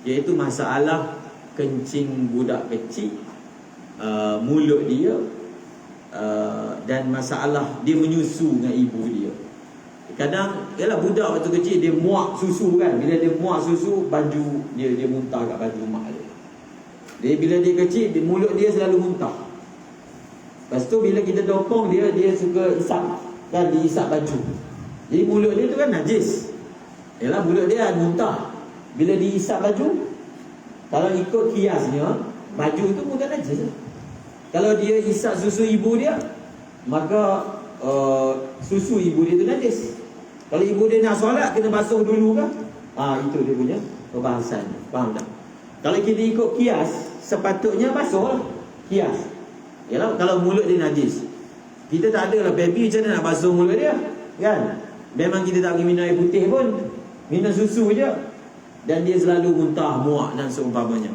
iaitu masalah kencing budak kecil, mulut dia, dan masalah dia menyusu dengan ibu dia. Kadang ialah budak waktu kecil dia muak susu kan. Bila dia muak susu, baju dia muntah kat baju mak dia. Bila dia kecil, mulut dia selalu muntah. Lepas tu bila kita dokong dia suka isap kan, diisap baju. Jadi mulut dia tu kan najis. Ialah mulut dia muntah. Bila diisap baju, kalau ikut kiasnya, baju tu bukan najis. Kalau dia isap susu ibu dia, maka susu ibu dia tu najis. Kalau ibu dia nak solat, kena basuh dulu kan? Itu dia punya perbahasan. Faham tak? Kalau kita ikut kias, sepatutnya basuh lah. Kias. Yalah, kalau mulut dia najis, kita tak ada lah baby macam mana nak basuh mulut dia kan? Memang kita tak pergi minum air putih pun, minum susu je. Dan dia selalu muntah, muak dan seumpamanya.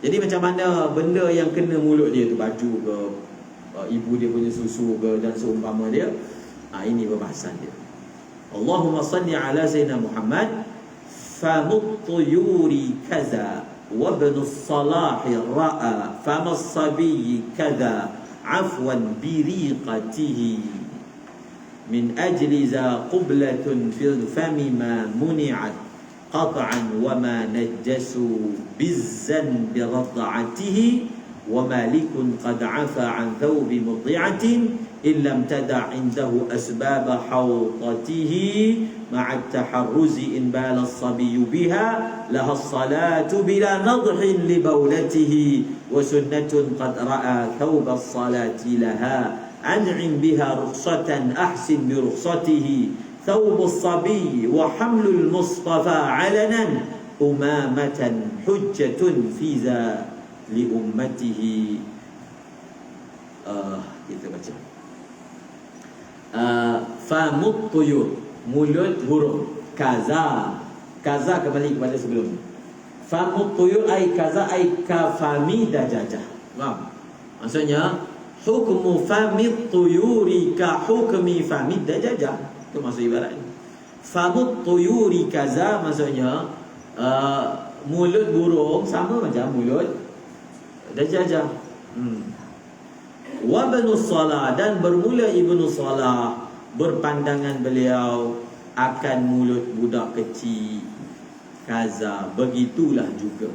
Jadi macam mana benda yang kena mulut dia tu, baju ke, ibu dia punya susu ke dan seumpama dia. Ini perbahasan dia. Allahumma salli ala Sayyidina Muhammad. Famut tuyuri kaza wa ibnus salahi ra'a famas sabiyyi kaza afwan biriqatihi min ajli za qublatun fil fami ma muni'at qat'an wa ma najjasu bizzan birad'atihi ومالك قد عفى عن ثوب مضيعة إن لم تدع عنده أسباب حوطته مع التحرز إن بال الصبي بها لها الصلاة بلا نضح لبولته وسنة قد رأى ثوب الصلاة لها أنعم بها رخصة أحسن برخصته ثوب الصبي وحمل المصطفى علنا أمامة حجة في ذا li ummatihi. Kita baca famut tuyur, mulut burung. Kaza kembali kepada sebelum. Famut tuyur ay kaza ay kafami dajajah. Faham? Maksudnya hukmu famit tuyuri ka hukmi famid dajajah. Itu maksud ibarat ni. Famut tuyuri kaza maksudnya mulut burung sama macam mulut dajajah. Wa ibnu Salah, dan bermula Ibnu Salah berpandangan beliau akan mulut budak kecil kaza, begitulah juga.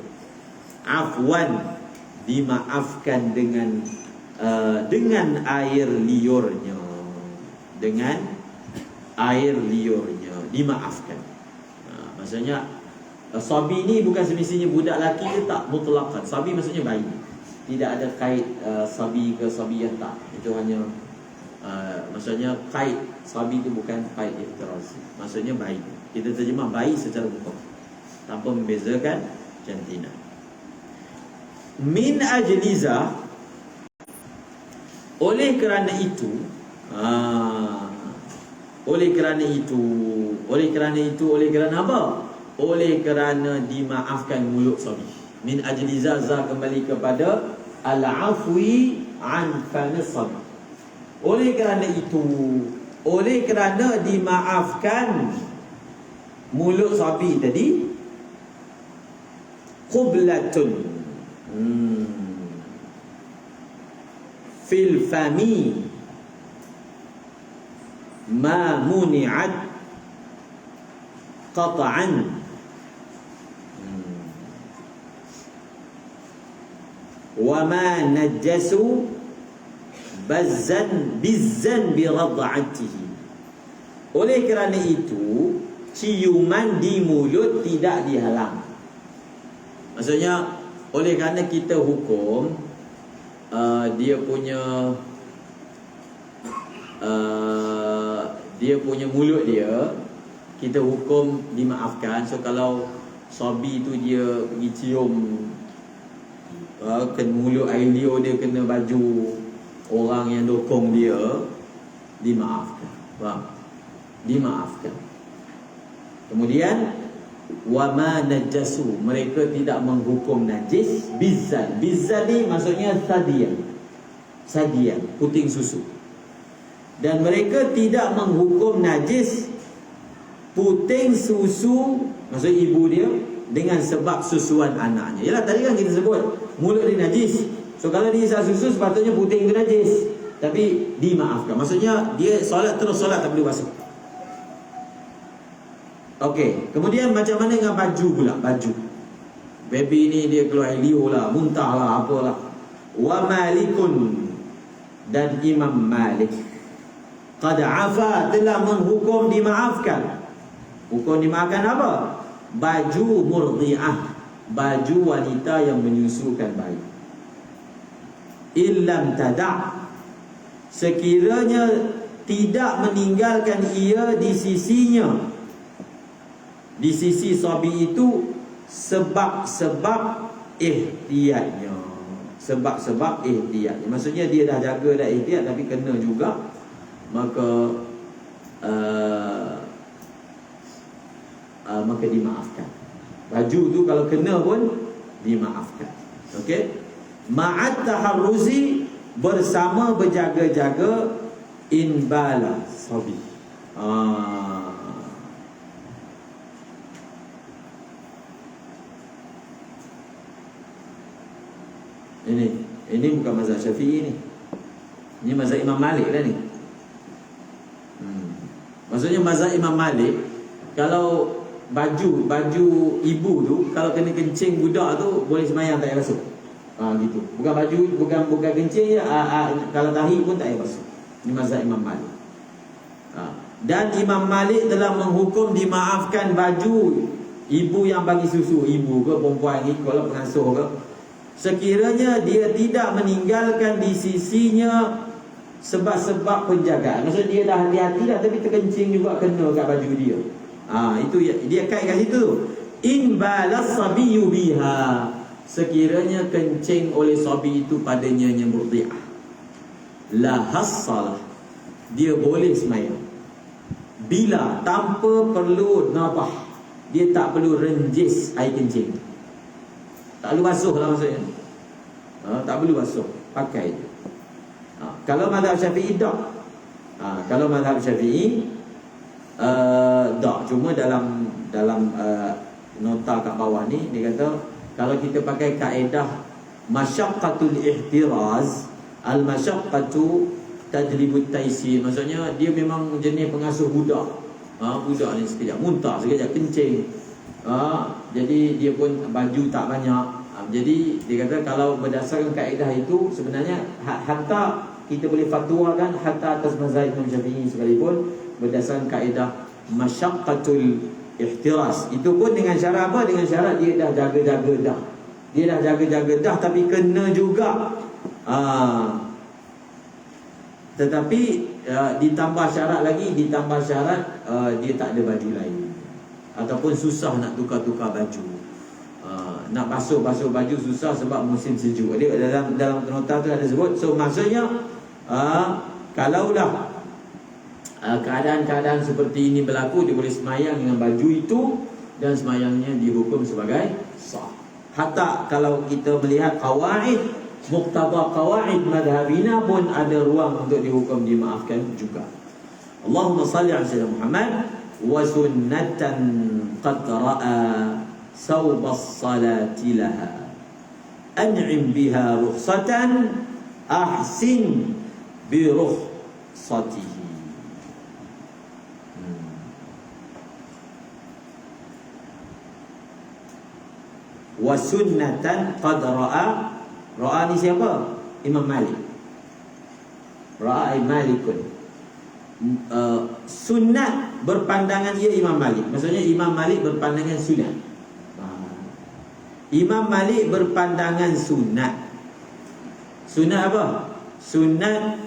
Afwan, dimaafkan dengan air liurnya, dengan air liurnya dimaafkan. Maksudnya sabi ni bukan semestinya budak lelaki ke, tak mutlakkan. Sabi maksudnya bayi. Tidak ada kait sabi ke sabiyah, tak. Itu hanya maksudnya kait sabi itu bukan kait iftirazi. Maksudnya bayi. Kita terjemah bayi secara hukum tanpa membezakan jantina. Min ajliza, oleh kerana itu, oleh kerana apa? Oleh kerana dimaafkan mulut sabi. Min ajliza, za kembali kepada al-afwi an fanis sabi. Oleh kerana itu, oleh kerana dimaafkan mulut sabi tadi, qublatun fil fami ma muni'at qat'an wa ma najjasu bizzan birad'atihi. Oleh kerana itu, ciuman di mulut tidak dihalang. Maksudnya oleh kerana kita hukum dia punya mulut dia, kita hukum dimaafkan. So kalau sabi tu dia pergi cium kena mulut air liur dia kena baju orang yang dokong dia, dimaafkan. Faham? Dimaafkan. Kemudian wama najasu, mereka tidak menghukum najis bizzan. Bizzan ni maksudnya sadian, puting susu. Dan mereka tidak menghukum najis puting susu, maksud ibu dia, dengan sebab susuan anaknya. Yalah, tadi kan kita sebut mulut dia najis. So kalau dia isap susu, sepatutnya puting itu najis, tapi dimaafkan. Maksudnya dia solat terus solat tak boleh basuh. Okey, kemudian macam mana dengan baju pula? Baju. Baby ni dia keluar liur lah, muntah lah, apalah. Wa Malikun, dan Imam Malik qad afa, telah menghukum dimaafkan. Hukum dimaafkan apa? Baju murdi'ah, baju wanita yang menyusukan bayi. Illam tada', sekiranya tidak meninggalkan ia di sisinya, di sisi sabi itu, sebab-sebab ihtiyatnya. Sebab-sebab ihtiyatnya, maksudnya dia dah jaga dah ihtiyat tapi kena juga, maka maka dimaafkan. Baju tu kalau kena pun dimaafkan. Okey, ma'at taharruzi, bersama berjaga-jaga, inbala sabi. Ini bukan mazhab Syafi'i ni. Ini mazhab Imam Malik dah ni. Maksudnya mazhab Imam Malik, kalau baju ibu tu kalau kena kencing budak tu boleh sembahyang tak payah basuh. Gitu. Bukan baju, bukan kencing je, kalau tahi pun tak payah basuh. Ini mazhab Imam Malik. Dan Imam Malik telah menghukum dimaafkan baju ibu yang bagi susu, ibu ke perempuan ni kalau pengasuh ke, sekiranya dia tidak meninggalkan di sisinya sebab-sebab penjagaan. Maksudnya dia dah hati-hati dah tapi terkencing juga kena kat baju dia. Itu dia kait kat situ. In balas sabiyu biha, sekiranya kencing oleh sabi itu padanya yang murdi'ah, la hassalah, dia boleh sembahyang. Bila tanpa perlu nabah, dia tak perlu renjis air kencing. Tak perlu basuh lah maksudnya. Tak perlu basuh, pakai je. Kalau mazhab Syafi'i tak. Kalau mazhab Syafi'i tak. Cuma dalam nota kat bawah ni dia kata kalau kita pakai kaedah masyaqqatul ihtiraz, al masyaqqatu tajlibut taisir, maksudnya dia memang jenis pengasuh budak. Budak ni sekejap muntah, sekejap kencing. Jadi dia pun baju tak banyak. Jadi dia kata kalau berdasarkan kaedah itu, sebenarnya hatta kita boleh fatwakan hatta atas mazhab Imam Syafi'i sekalipun, berdasarkan kaedah masyaqqatul ihtiras. Itu pun dengan syarat apa? Dengan syarat dia dah jaga-jaga dah. Dia dah jaga-jaga dah tapi kena juga. Tetapi ditambah syarat lagi, ditambah syarat dia tak ada baju lain, ataupun susah nak tukar-tukar baju. Nak basuh baju susah sebab musim sejuk. Dia dalam nota tu ada sebut. So maksudnya kalaulah keadaan-keadaan seperti ini berlaku, dia boleh semayang dengan baju itu dan semayangnya dihukum sebagai sah. Hatta kalau kita melihat qawaid, muqtada qawaid madhabina pun ada ruang untuk dihukum dimaafkan juga. Allahumma salli ala sayyidina Muhammad. Wa sunnatan qad ra'a ثوب الصلاة لها أنعم بها رخصة أحسن برخصته. وسنة قد رأى ni siapa? Imam Malik. Ra'a Malikun. Sunat berpandangan ia Imam Malik. Maksudnya Imam Malik berpandangan sunat. Imam Malik berpandangan sunat. Sunat apa? Sunat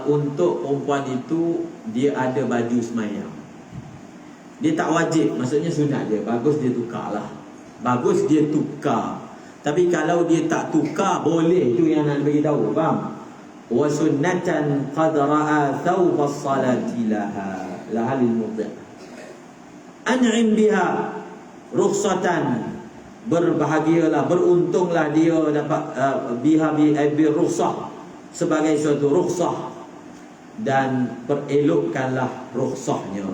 untuk perempuan itu dia ada baju semayang. Dia tak wajib, maksudnya sunat dia. Bagus dia tukar lah. Bagus dia tukar. Tapi kalau dia tak tukar, boleh. Itu yang nak bagi tahu. Faham? Wa sunnatan qad ra'a thawb as-salati laha lil mudhi'. An'im biha rukhsatan, berbahagialah, beruntunglah dia dapat biha bi rukhsah, sebagai suatu rukhsah, dan perelokkanlah rukhsahnya.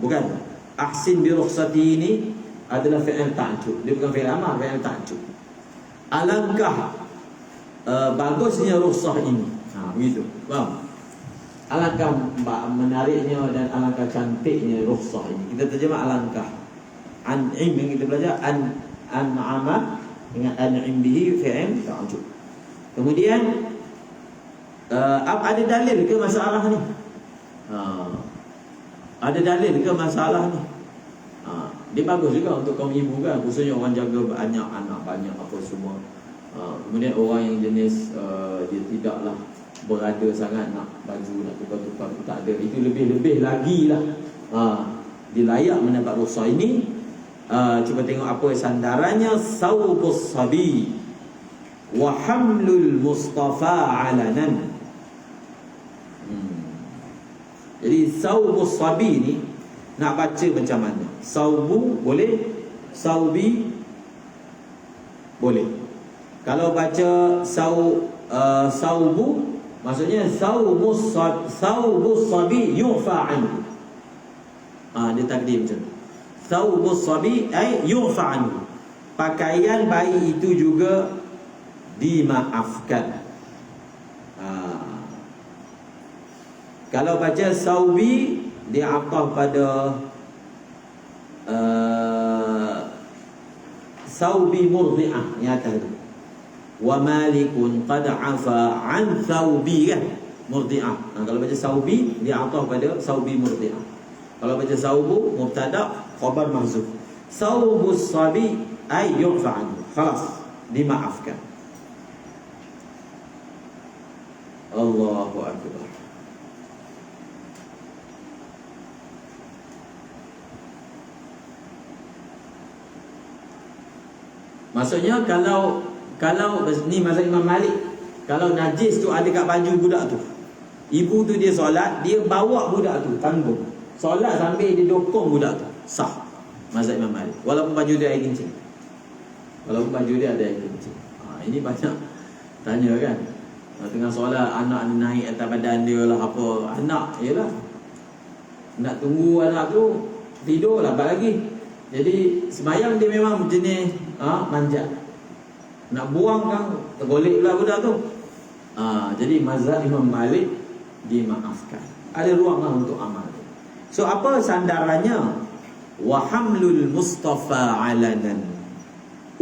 Bukan ahsin bi rukhsati ini adalah fi'il ta'jub. Dia bukan fi'il amar, fi'il ta'jub. Alangkah bagusnya rukhsah ini. Begitu. Faham? Alangkah menariknya dan alangkah cantiknya rukhsah ini. Kita terjemah alangkah. An'im yang kita belajar an'ama dengan an'im bihi fi'il ta'jub. Kemudian ada dalil ke masalah ni? Ada dalil ke masalah ni? Dia bagus juga untuk kaum ibu kan, khususnya orang jaga banyak anak, banyak apa semua. Kemudian orang yang jenis dia tidaklah berada sangat nak baju nak tukar-tukar, tak ada, itu lebih-lebih lagi lah. Dia layak mendapat rukhsah ini. Cuba tengok apa sandarannya. Saubus sabi wa hamlul mustafa alanan. Jadi saubus sabi ni nak baca macam mana? Saubu boleh, saubi boleh. Kalau baca saubu maksudnya saubus sabi yu'fa anhu. Dia takdir macam tu. Saubus sabi ay yu'fa anhu. Pakaian bayi itu juga dimaafkan. Kalau baca saubi dia ataf pada saubi murdi'ah yang atas tu. Wa malikun qad afa an saubi kan, murdi'ah. Kalau baca saubi dia ataf pada saubi murdi'ah. Kalau baca saubu mubtada khabar mahzuf. Saubus sabi ay yu'fa anhu. Khalas, dimaafkan. Allahu akbar. Maksudnya kalau ni mazhab Imam Malik, kalau najis tu ada kat baju budak tu, ibu tu dia solat, dia bawa budak tu tanggung solat sambil dia dokong budak tu, sah mazhab Imam Malik, walaupun baju dia air kencing, walaupun baju dia ada air kencing. Ini banyak tanya kan, tengah solat anak naik atas badan dia lah apa, anak yelah nak tunggu anak tu tidur lah lagi. Jadi sembahyang dia memang jenis manjat. Nak buang kan tergolek pula budak tu. Jadi mazhab Imam Malik dimaafkan. Ada ruang lah untuk amal. So apa sandarannya? Wa hamlul mustafa alanan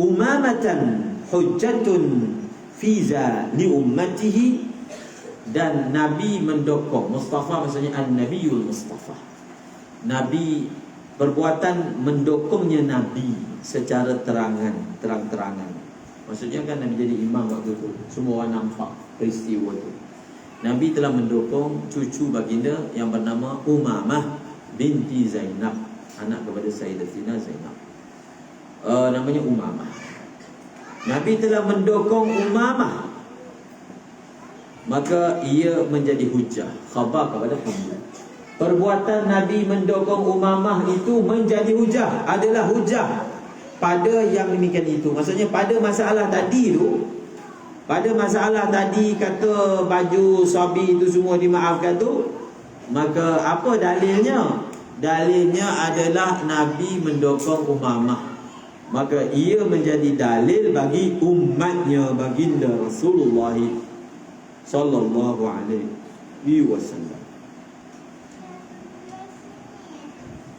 umamatan hujjatun fiza li ummatihi. Dan Nabi mendokong. Mustafa maksudnya an-nabiyul mustafa. Nabi, perbuatan mendokongnya Nabi secara terang-terangan. Maksudnya kan Nabi jadi imam waktu itu, semua orang nampak peristiwa itu. Nabi telah mendokong cucu baginda yang bernama Umamah binti Zainab, anak kepada Sayyidatina Zainab. Namanya Umamah. Nabi telah mendokong Umamah, maka ia menjadi hujah, khabar kepada hamba. Perbuatan Nabi mendokong Umamah itu menjadi hujah, adalah hujah pada yang demikian itu. Maksudnya pada masalah tadi tu, pada masalah tadi kata baju sabi itu semua dimaafkan tu, maka apa dalilnya? Dalilnya adalah Nabi mendokong Umamah, maka ia menjadi dalil bagi umatnya baginda Rasulullah sallallahu alaihi wasallam.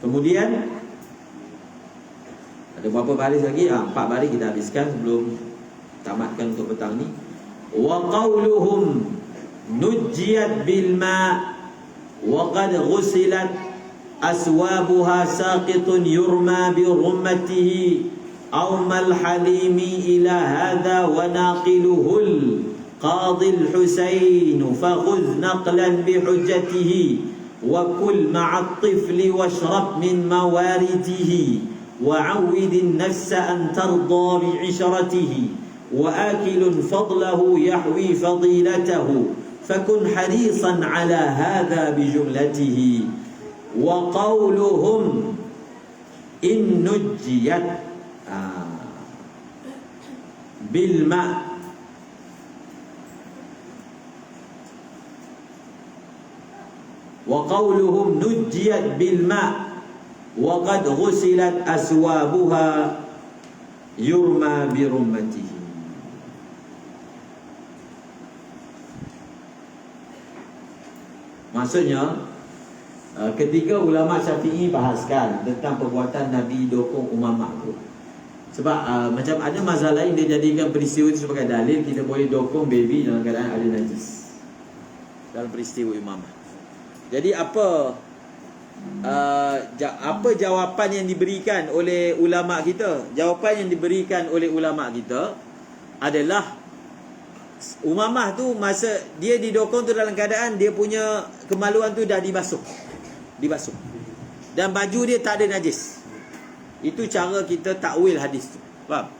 Kemudian ada berapa baris lagi? 4 baris kita habiskan sebelum tamatkan untuk petang ni. Wa qauluhum nujjiyat bil ma wa qad ghusilat aswabuha saqitun yurma bi rummatihi aw mal halimi ila hadha wa naqiluhul qadhi al-Husain fakhudh naqlan bi hujjatihi وكل مع الطفل واشرب من موارده وعود النفس أن ترضى بعشرته وآكل فضله يحوي فضيلته فكن حريصا على هذا بجملته. وقولهم إن نجيت بالماء وقولهم نجيت بالماء وقد غسلت أسوابها يرمى برمته. Maksudnya ketika ulama Syafi'i bahaskan tentang perbuatan Nabi dokong Umamah tu, sebab macam ada mazhab lain dia jadikan peristiwa itu sebagai dalil kita boleh dokong baby dalam keadaan ada najis dalam peristiwa Umamah. Jadi apa jawapan yang diberikan oleh ulama kita? Jawapan yang diberikan oleh ulama kita adalah Umamah tu masa dia didokong tu dalam keadaan dia punya kemaluan tu dah dibasuh. Dan baju dia tak ada najis. Itu cara kita takwil hadis tu. Faham?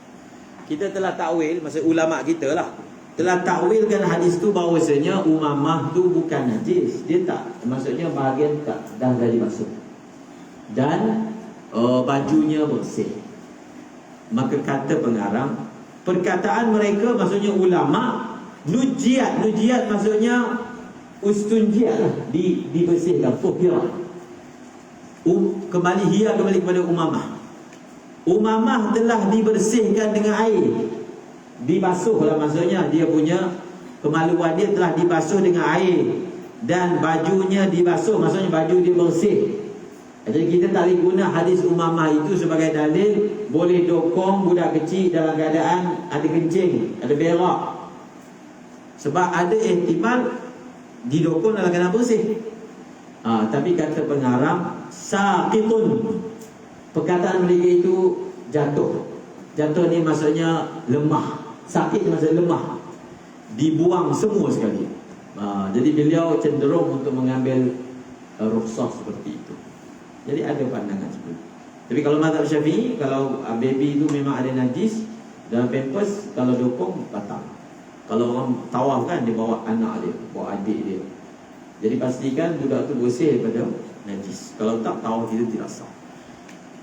Kita telah takwil, maksud ulama kita lah, telah takwilkan hadis tu bahawasanya Umamah tu bukan najis. Dia tak, maksudnya bahagian tak dah dibasuh. Dan bajunya bersih. Maka kata pengarang, perkataan mereka maksudnya ulama nujiat maksudnya ustunjiat lah, dibersihkan, tuhira. Kembali kepada Umamah telah dibersihkan dengan air, dibasuh lah, maksudnya dia punya kemaluan dia telah dibasuh dengan air dan bajunya dibasuh, maksudnya baju dia bersih. Jadi kita tak boleh guna hadis Umamah itu sebagai dalil boleh dokong budak kecil dalam keadaan ada kencing, ada berak. Sebab ada ihtimal didokong dalam keadaan bersih. Tapi kata pengarang saqitun, perkataan mereka itu jatuh. Jatuh ni maksudnya lemah. Sakit maksudnya lemah, dibuang semua sekali. Jadi beliau cenderung untuk mengambil rukhsah seperti itu. Jadi ada pandangan seperti itu. Tapi kalau mazhab Syafi'i, kalau baby itu memang ada najis dalam pampers, kalau dokong batal. Kalau orang tawaf kan, dia bawa anak dia, bawa adik dia, jadi pastikan budak tu bersih daripada najis. Kalau tak, tawaf itu tidak sah.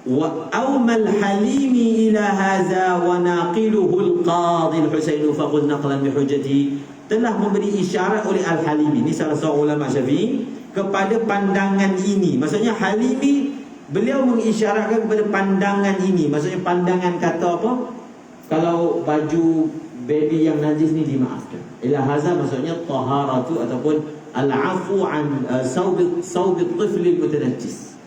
Wa awmal halimi ila hadza wa naqiluhu al-qadhi al-Husain faqul naqlan bi hujjati, telah memberi isyarat oleh Al-Halimi, ini salah seorang ulama Syafi'i, kepada pandangan ini. Maksudnya Halimi beliau mengisyaratkan kepada pandangan ini. Maksudnya pandangan kata apa? Kalau baju baby yang najis ni dimaafkan. Ila hadza maksudnya taharatu ataupun al-afu an saub at-tifl al-mutanajjis.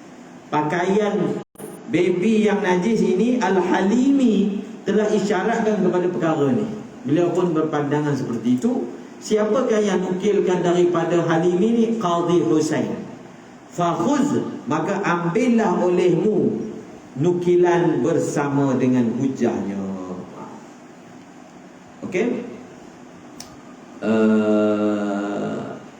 Pakaian baby yang najis ini Al-Halimi telah isyaratkan kepada perkara ni. Beliau pun berpandangan seperti itu. Siapakah yang nukilkan daripada Halimi ni? Qadhi Husain. Fakhuz, maka ambillah olehmu nukilan bersama dengan hujahnya. Okey?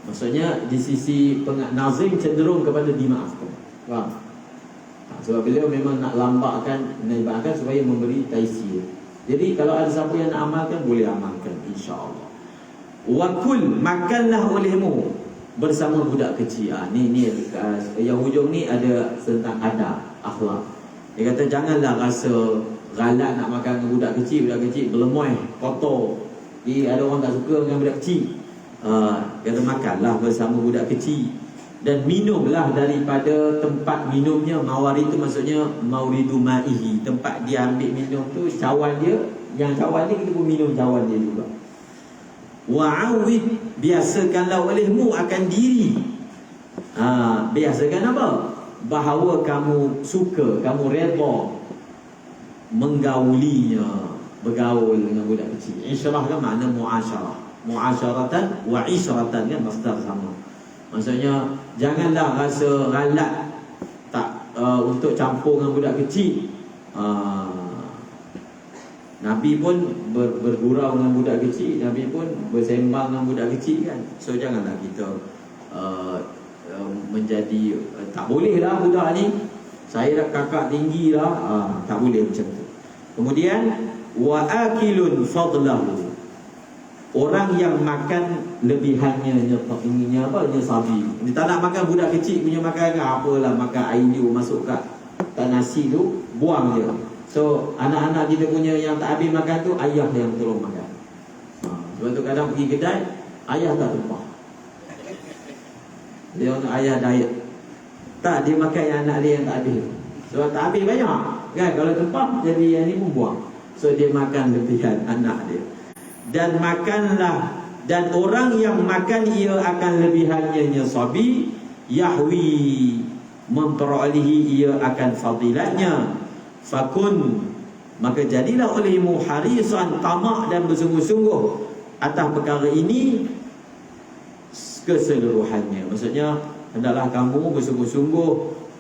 Maksudnya di sisi nazim cenderung kepada dimaafkan. Faham? Sebab beliau memang nak lambakkan, menaibatkan supaya memberi taisir. Jadi kalau ada siapa yang nak amalkan, boleh amalkan, insya-Allah. Wa kul, makanlah olehmu bersama budak kecil. Ni yang hujung ni ada tentang adab, akhlak. Dia kata janganlah rasa galak nak makan dengan budak kecil berlemoy, kotor. Ada orang tak suka dengan budak kecil. Kata makanlah bersama budak kecil dan minumlah daripada tempat minumnya. Mawari itu maksudnya mauridu ma'ihi, tempat dia ambil minum tu, cawan dia. Yang cawan ni kita pun minum cawan dia juga. Wa'awid, biasakanlah olehmu akan diri. Biasakan apa? Bahawa kamu suka, kamu redha menggaulinya, bergaul dengan budak kecil. Isyarah kan makna muasyarah. Muasyaratan wa isyratan kan masdar sama. Maksudnya janganlah rasa galak untuk campur dengan budak kecil. Nabi pun bergurau dengan budak kecil, Nabi pun bersembang dengan budak kecil kan. So janganlah kita menjadi tak boleh lah budak ni, saya dah kakak tinggi lah, tak boleh macam tu. Kemudian wa akilun fadlahu, orang yang makan lebihannya, inginnya apa? Sabi. Dia tak nak makan budak kecil punya makan, apalah makan air dia masuk kat nasi tu, buang je. So anak-anak kita punya yang tak habis makan tu, ayah yang tolong makan. Sebab tu kadang pergi kedai, ayah tak tumpah. Dia orang ayah diet. Tak, dia makan yang anak dia yang tak habis. Sebab tak habis banyak kan, kalau tumpah jadi yang ni pun buang. So dia makan lebihan anak dia. Dan makanlah dan orang yang makan ia akan lebihannya sabi, yahwi, memperolehi ia akan fadilatnya. Fakun, maka jadilah olehmu harisan, tamak dan bersungguh-sungguh atas perkara ini keseluruhannya. Maksudnya hendaklah kamu bersungguh-sungguh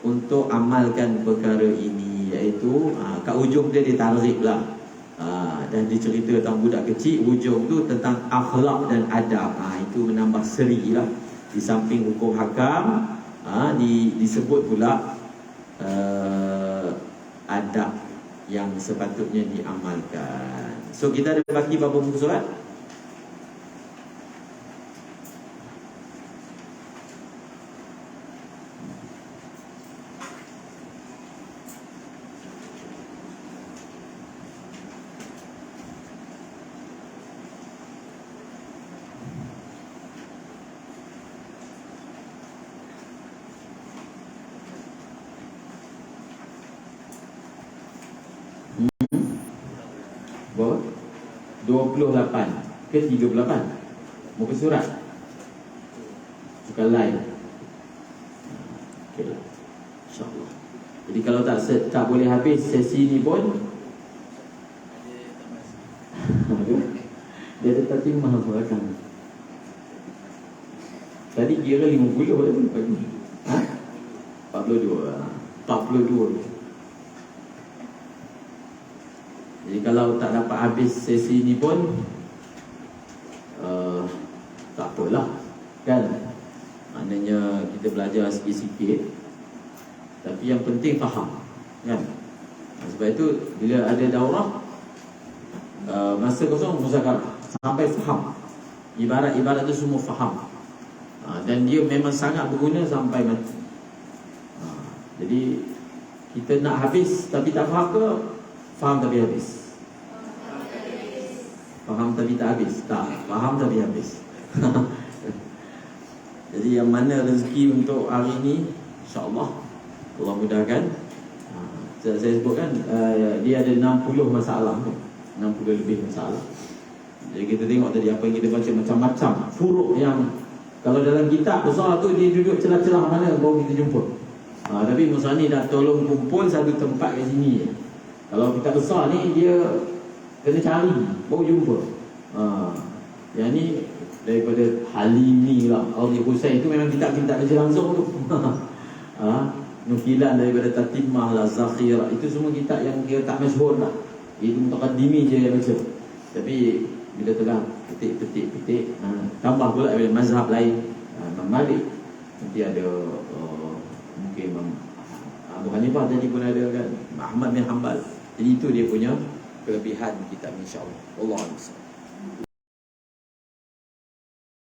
untuk amalkan perkara ini, iaitu kat ujung dia ditarik lah, dan dicerita tentang budak kecil. Ujung tu tentang akhlak dan adab. Itu menambah seri lah. Di samping hukum hakam, disebut pula adab yang sepatutnya diamalkan. So kita ada bagi berapa muka surat? Berapa? 28 ke 38 muka surat. Bukan lain. Okey, insya-Allah. Jadi kalau tak boleh habis sesi ni pun dia ada tatimah belakang. Tadi kira 50 pagi. 42. Jadi kalau tak dapat habis sesi ni pun tak apalah, kan? Maknanya kita belajar sikit-sikit, tapi yang penting faham, kan? Sebab itu bila ada daurah, masa kosong muzakarah sampai faham. Ibarat-ibarat tu semua faham, dan dia memang sangat berguna sampai mati. Jadi kita nak habis tapi tak faham ke? Faham tapi habis. Faham tapi tak habis. Tak, faham tapi habis. Jadi yang mana rezeki untuk hari ini, insya-Allah Allah mudahkan. Saya sebutkan dia ada 60 masalah, 60 lebih masalah. Jadi kita tengok tadi apa yang kita baca, macam-macam furuk yang kalau dalam kitab besar tu dia duduk celah-celah mana baru kita jumpa. Tapi Musa ni dah tolong kumpul satu tempat kat sini. Kalau kitab besar ni dia kena cari baru jumpa. Yang ni daripada Halimi lah, Al Husain, itu memang kitab-kitab baca langsung tu. Nukilan daripada Tatimah lah, Zakhirah, itu semua kitab yang dia tak masyhur lah. Itu mutaqaddimi je yang baca. Tapi bila telah petik, tambah pula daripada mazhab lain, Imam Malik, nanti ada mungkin Abu Hanifah tadi pun ada, kan, Ahmad bin Hanbal. Jadi itu dia punya kelebihan kitab, insya-Allah. Wallahu a'lam.